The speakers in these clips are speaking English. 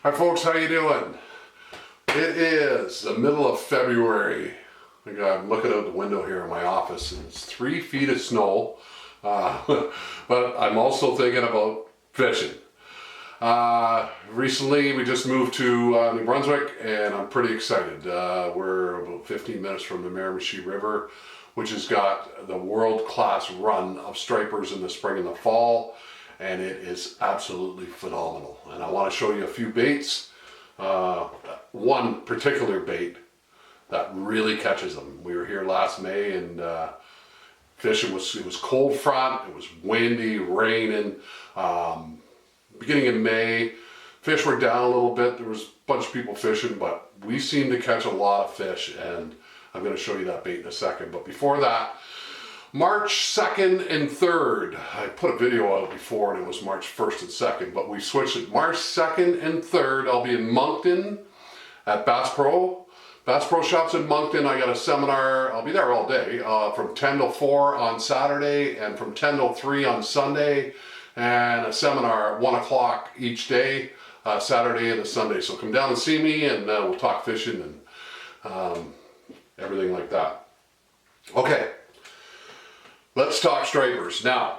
Hi folks, how you doing? It is the middle of February. I'm looking out the window here in my office and it's 3 feet of snow. But I'm also thinking about fishing. Recently we just moved to New Brunswick and I'm pretty excited. We're about 15 minutes from the Miramichi River, which has got the world-class run of stripers in the spring and the fall. And it is absolutely phenomenal. And I want to show you a few baits. One particular bait that really catches them. We were here last May and fishing it was cold front, it was windy, raining. Beginning of May, fish were down a little bit. There was a bunch of people fishing, but we seemed to catch a lot of fish, and I'm going to show you that bait in a second. But before that, March 2nd and 3rd. I put a video out before and it was March 1st and 2nd, but we switched it. March 2nd and 3rd, I'll be in Moncton at Bass Pro. Bass Pro Shops in Moncton. I got a seminar, I'll be there all day, from 10 till 4 on Saturday and from 10 till 3 on Sunday, and a seminar at 1 o'clock each day, Saturday and a Sunday. So come down and see me and we'll talk fishing and everything like that. Okay. Let's talk stripers. Now,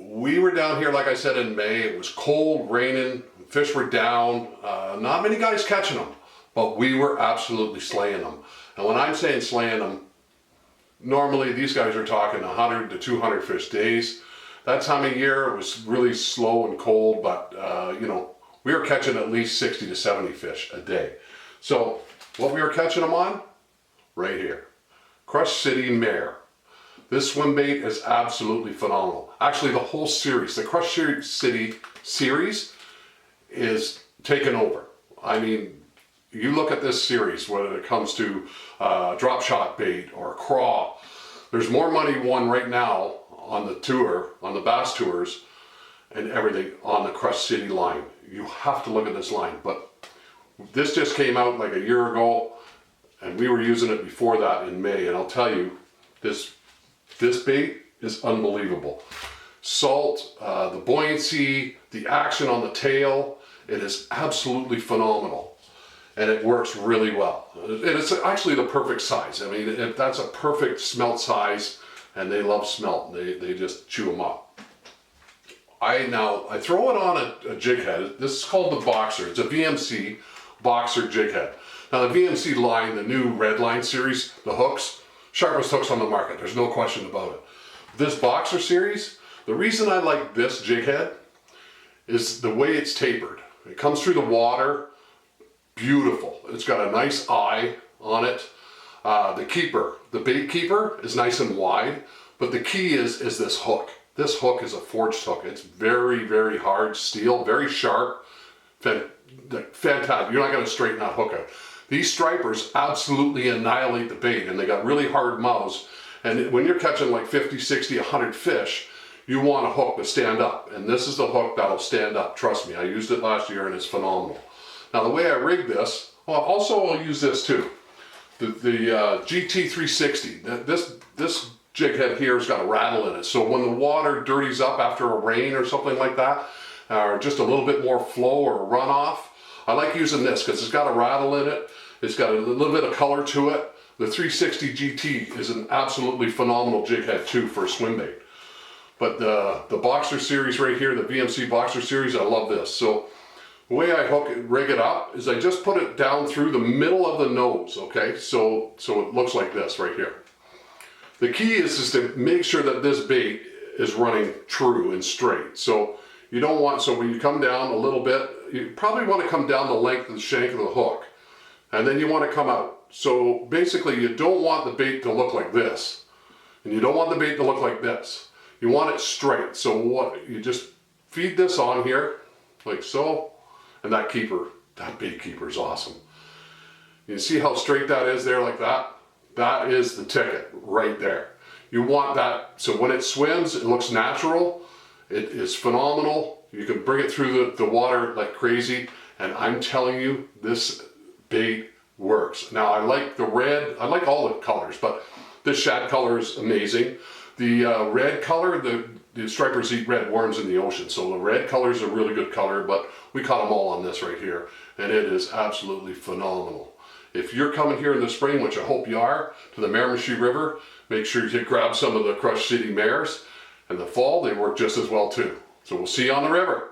we were down here, like I said, in May. It was cold, raining, fish were down. Not many guys catching them, but we were absolutely slaying them. And when I'm saying slaying them, normally these guys are talking 100 to 200 fish days. That time of year, it was really slow and cold, but we were catching at least 60 to 70 fish a day. So, what we were catching them on? Right here. Crush City Mare. This swim bait is absolutely phenomenal. Actually, the whole series, the Crush City series, is taken over. I mean, you look at this series, whether it comes to drop shot bait or craw, there's more money won right now on the tour, on the bass tours, and everything on the Crush City line. You have to look at this line, but this just came out like a year ago, and we were using it before that in May, and I'll tell you, this bait is unbelievable. Salt, the buoyancy, the action on the tail, it is absolutely phenomenal. And it works really well. And it's actually the perfect size. I mean, that's a perfect smelt size, and they love smelt. They just chew them up. I throw it on a jig head. This is called the Boxer. It's a VMC Boxer jig head. Now the VMC line, the new Red Line series, the hooks, sharpest hooks on the market, there's no question about it. This Boxer series, the reason I like this jig head is the way it's tapered. It comes through the water, beautiful. It's got a nice eye on it. The bait keeper is nice and wide, but the key is this hook. This hook is a forged hook. It's very, very hard steel, very sharp, fantastic. You're not gonna straighten that hook out. These stripers absolutely annihilate the bait, and they got really hard mouths. And when you're catching like 50, 60, 100 fish, you want a hook to stand up. And this is the hook that'll stand up. Trust me, I used it last year and it's phenomenal. Now the way I rig this, well, also I'll use this too. The GT360, this jig head here has got a rattle in it. So when the water dirties up after a rain or something like that, or just a little bit more flow or runoff, I like using this because it's got a rattle in it. It's got a little bit of color to it. The 360 GT is an absolutely phenomenal jig head too for a swim bait. But the Boxer series right here, the VMC Boxer series, I love this. So the way I rig it up is I just put it down through the middle of the nose, okay? So it looks like this right here. The key is to make sure that this bait is running true and straight. So you don't want, so when you come down a little bit, you probably want to come down the length of the shank of the hook. And then you want to come out. So basically you don't want the bait to look like this. And you don't want the bait to look like this. You want it straight. So what, you just feed this on here, like so. And that bait keeper is awesome. You see how straight that is there like that? That is the ticket right there. You want that, so when it swims, it looks natural. It is phenomenal. You can bring it through the water like crazy. And I'm telling you, this bait works. Now I like the red, I like all the colors, but this shad color is amazing. The red color, the the stripers eat red worms in the ocean, so the red color is a really good color, but we caught them all on this right here, and it is absolutely phenomenal. If you're coming here in the spring, which I hope you are, to the Miramichi River, make sure you grab some of the Crush City mares. In the fall, they work just as well too. So we'll see you on the river.